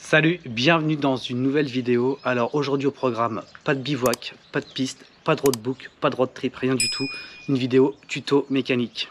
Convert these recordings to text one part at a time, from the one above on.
Salut, bienvenue dans une nouvelle vidéo. Alors aujourd'hui au programme, pas de bivouac, pas de piste, pas de roadbook, pas de road trip, rien du tout. Une vidéo tuto mécanique.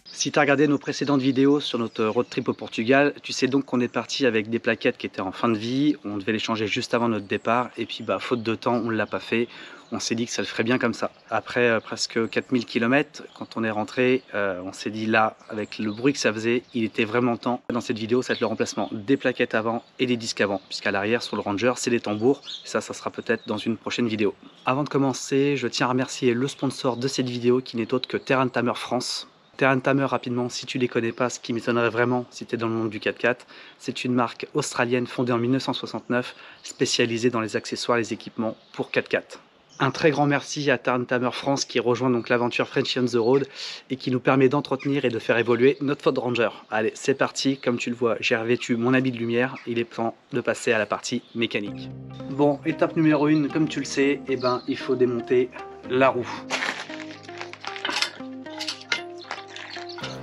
Si tu as regardé nos précédentes vidéos sur notre road trip au Portugal, tu sais donc qu'on est parti avec des plaquettes qui étaient en fin de vie. On devait les changer juste avant notre départ et puis faute de temps, on ne l'a pas fait. On s'est dit que ça le ferait bien comme ça. Après presque 4000 km, quand on est rentré, on s'est dit là, avec le bruit que ça faisait, il était vraiment temps. Dans cette vidéo, ça va être le remplacement des plaquettes avant et des disques avant, puisqu'à l'arrière, sur le Ranger, c'est des tambours. Ça sera peut-être dans une prochaine vidéo. Avant de commencer, je tiens à remercier le sponsor de cette vidéo, qui n'est autre que Terrain Tamer France. Terrain Tamer, rapidement, si tu les connais pas, ce qui m'étonnerait vraiment si tu es dans le monde du 4x4, c'est une marque australienne fondée en 1969, spécialisée dans les accessoires et les équipements pour 4x4. Un très grand merci à Terrain Tamer France qui rejoint donc l'aventure Frenchy on the Road et qui nous permet d'entretenir et de faire évoluer notre Ford Ranger. Allez, c'est parti, comme tu le vois, j'ai revêtu mon habit de lumière, il est temps de passer à la partie mécanique. Bon, étape numéro 1, comme tu le sais, il faut démonter la roue.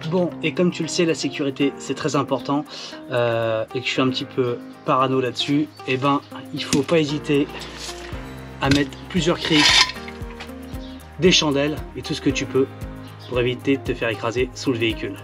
Bon, et comme tu le sais, la sécurité c'est très important et que je suis un petit peu parano là-dessus, il faut pas hésiter à mettre plusieurs crics, des chandelles et tout ce que tu peux pour éviter de te faire écraser sous le véhicule.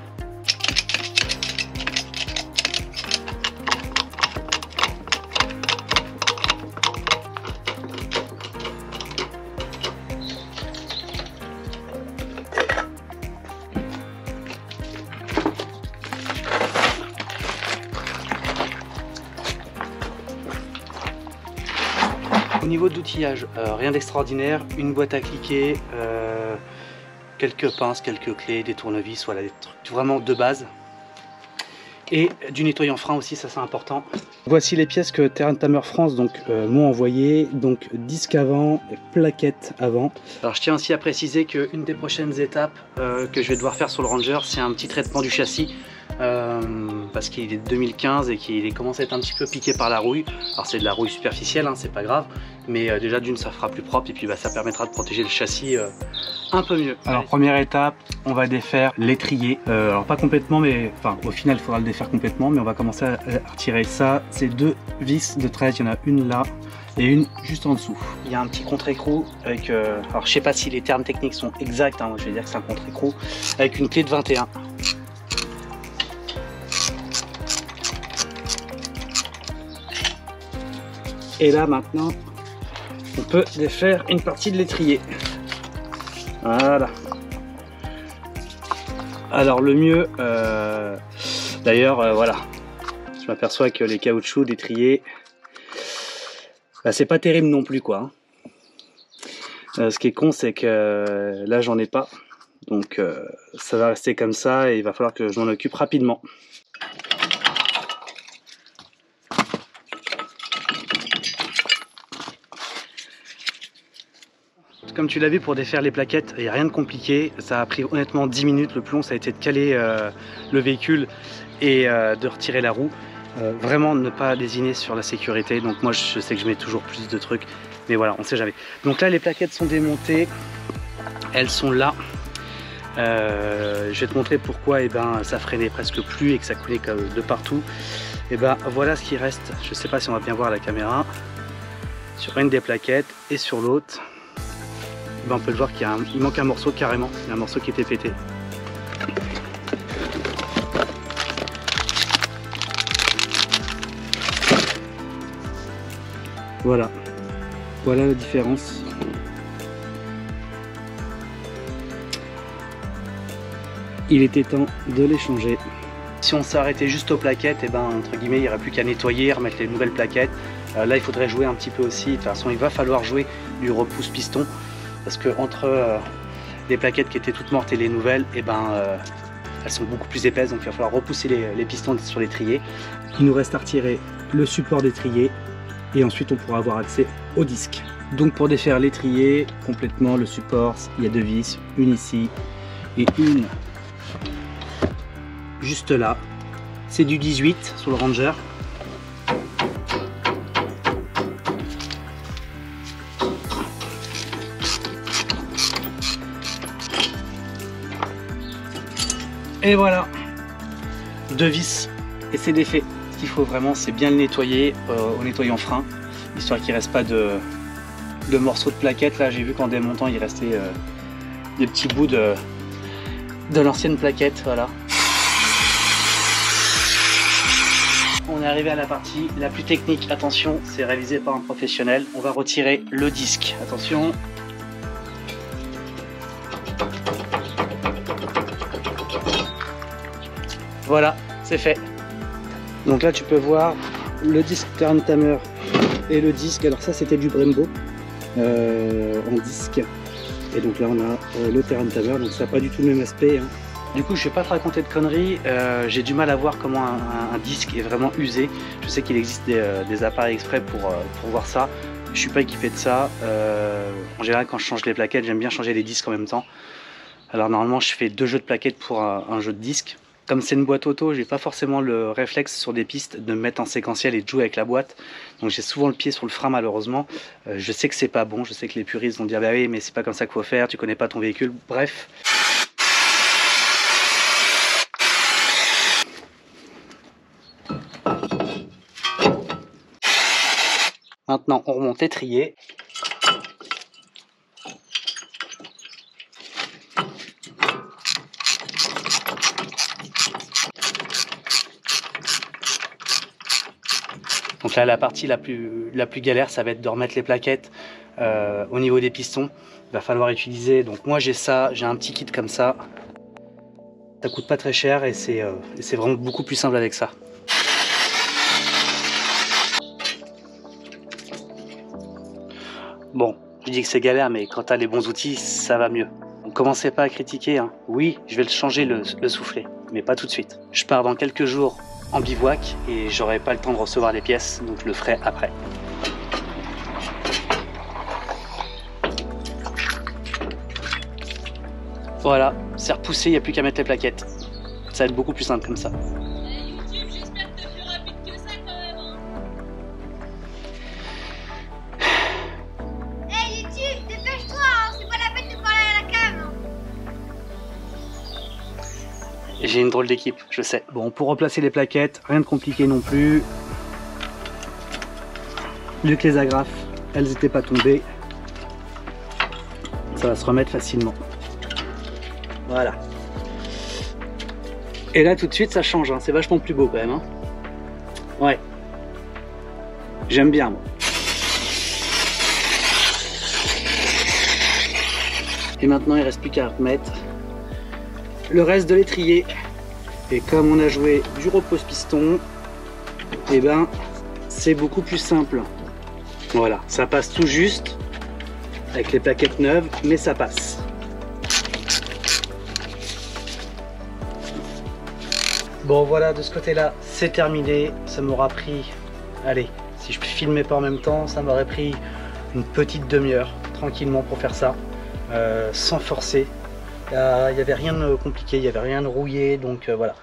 Au niveau d'outillage, rien d'extraordinaire, une boîte à cliquer, quelques pinces, quelques clés, des tournevis, voilà, des trucs vraiment de base. Et du nettoyant frein aussi, ça c'est important. Voici les pièces que Terrain Tamer France m'ont envoyé, donc disque avant, plaquettes avant. Alors je tiens aussi à préciser qu'une des prochaines étapes que je vais devoir faire sur le Ranger, c'est un petit traitement du châssis. Parce qu'il est de 2015 et qu'il commence à être un petit peu piqué par la rouille. Alors c'est de la rouille superficielle, hein, c'est pas grave, mais déjà d'une ça fera plus propre et puis ça permettra de protéger le châssis un peu mieux. Alors première étape, on va défaire l'étrier, alors pas complètement, mais enfin au final il faudra le défaire complètement, mais on va commencer à retirer ça. C'est deux vis de 13, il y en a une là et une juste en dessous. Il y a un petit contre-écrou avec, alors je sais pas si les termes techniques sont exacts, hein, je vais dire que c'est un contre-écrou avec une clé de 21. Et là maintenant, on peut défaire une partie de l'étrier. Voilà. Alors le mieux, d'ailleurs, voilà, je m'aperçois que les caoutchoucs d'étrier, c'est pas terrible non plus quoi. Ce qui est con, c'est que là j'en ai pas, donc ça va rester comme ça et il va falloir que je m'en occupe rapidement. Comme tu l'as vu, pour défaire les plaquettes, il n'y a rien de compliqué. Ça a pris honnêtement 10 minutes. Le plomb, ça a été de caler le véhicule et de retirer la roue. Vraiment ne pas lésiner sur la sécurité. Donc moi, je sais que je mets toujours plus de trucs. Mais voilà, on ne sait jamais. Donc là, les plaquettes sont démontées. Elles sont là. Je vais te montrer pourquoi ça freinait presque plus et que ça coulait de partout. Voilà ce qui reste. Je ne sais pas si on va bien voir à la caméra. Sur une des plaquettes et sur l'autre. On peut le voir qu'il manque un morceau carrément, il y a un morceau qui était pété. Voilà, voilà la différence. Il était temps de les changer. Si on s'arrêtait juste aux plaquettes, entre guillemets, il n'y aurait plus qu'à nettoyer, remettre les nouvelles plaquettes. Là, il faudrait jouer un petit peu aussi. De toute façon, il va falloir jouer du repousse-piston. Parce que entre les plaquettes qui étaient toutes mortes et les nouvelles, elles sont beaucoup plus épaisses, donc il va falloir repousser les pistons sur l'étrier. Il nous reste à retirer le support d'étrier et ensuite on pourra avoir accès au disque. Donc pour défaire l'étrier complètement, le support, il y a deux vis, une ici et une juste là. C'est du 18 sur le Ranger. Et voilà, 2 vis et c'est défait. Ce qu'il faut vraiment, c'est bien le nettoyer au nettoyant frein, histoire qu'il ne reste pas de morceaux de plaquettes. Là, j'ai vu qu'en démontant, il restait des petits bouts de l'ancienne plaquette. Voilà. On est arrivé à la partie la plus technique. Attention, c'est réalisé par un professionnel. On va retirer le disque. Attention. Voilà, c'est fait. Donc là, tu peux voir le disque Terran Tamer et le disque. Alors ça, c'était du Brembo en disque. Et donc là, on a le Terran Tamer. Donc ça n'a pas du tout le même aspect, hein. Du coup, je ne vais pas te raconter de conneries. J'ai du mal à voir comment un disque est vraiment usé. Je sais qu'il existe des appareils exprès pour voir ça. Je suis pas équipé de ça. En général, quand je change les plaquettes, j'aime bien changer les disques en même temps. Alors normalement, je fais 2 jeux de plaquettes pour un jeu de disques. Comme c'est une boîte auto, j'ai pas forcément le réflexe sur des pistes de me mettre en séquentiel et de jouer avec la boîte. Donc j'ai souvent le pied sur le frein malheureusement. Je sais que c'est pas bon, je sais que les puristes vont dire bah oui mais c'est pas comme ça qu'il faut faire, tu connais pas ton véhicule, bref. Maintenant on remonte l'étrier. Donc là, la partie la plus galère, ça va être de remettre les plaquettes au niveau des pistons. Il va falloir utiliser, donc moi j'ai ça, j'ai un petit kit comme ça. Ça coûte pas très cher et c'est vraiment beaucoup plus simple avec ça. Bon, je dis que c'est galère, mais quand tu as les bons outils, ça va mieux. Donc commencez pas à critiquer, hein. Oui, je vais le changer le soufflet, mais pas tout de suite. Je pars dans quelques jours en bivouac et j'aurai pas le temps de recevoir les pièces, donc je le ferai après. Voilà, c'est repoussé, il n'y a plus qu'à mettre les plaquettes. Ça va être beaucoup plus simple comme ça. YouTube, j'espère que t'es plus rapide que ça quand même, hein. Hey YouTube, dépêche-toi, hein. C'est pas la peine de parler à la cam. J'ai une drôle d'équipe, je sais. Bon, pour replacer les plaquettes, rien de compliqué non plus. Vu que les agrafes, elles n'étaient pas tombées, ça va se remettre facilement. Voilà. Et là, tout de suite, ça change, hein. C'est vachement plus beau quand même, hein. Ouais. J'aime bien, moi. Et maintenant, il ne reste plus qu'à remettre le reste de l'étrier. Et comme on a joué du repose-piston, et ben c'est beaucoup plus simple. Voilà, ça passe tout juste avec les plaquettes neuves, mais ça passe. Bon voilà, de ce côté-là, c'est terminé. Ça m'aura pris, allez, si je filmais pas en même temps, ça m'aurait pris une petite demi-heure tranquillement pour faire ça, sans forcer. Il n'y avait rien de compliqué, il n'y avait rien de rouillé, donc voilà.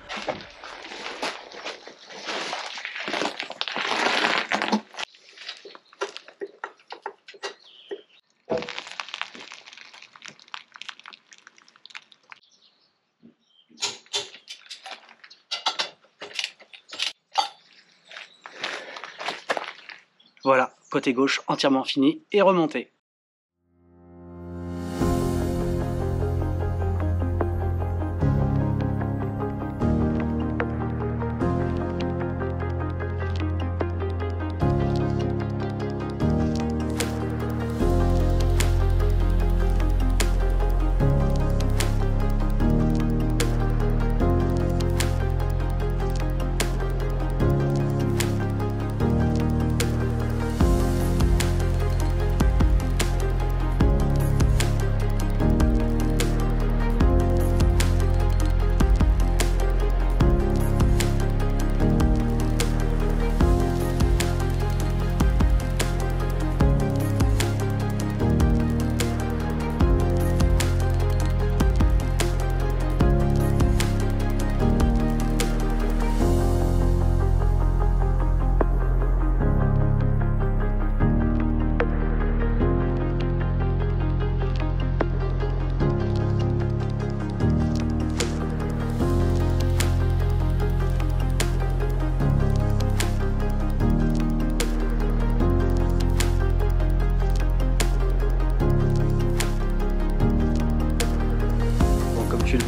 Voilà, côté gauche entièrement fini et remonté.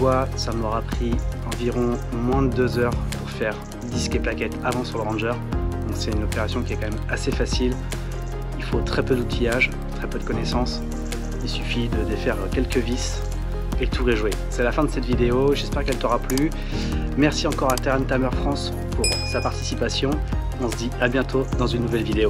vois, ça m'aura pris environ moins de 2 heures pour faire disque et plaquettes avant sur le Ranger. Donc c'est une opération qui est quand même assez facile. Il faut très peu d'outillage, très peu de connaissances. Il suffit de défaire quelques vis et le tour est joué. C'est la fin de cette vidéo, j'espère qu'elle t'aura plu. Merci encore à Terran Tamer France pour sa participation. On se dit à bientôt dans une nouvelle vidéo.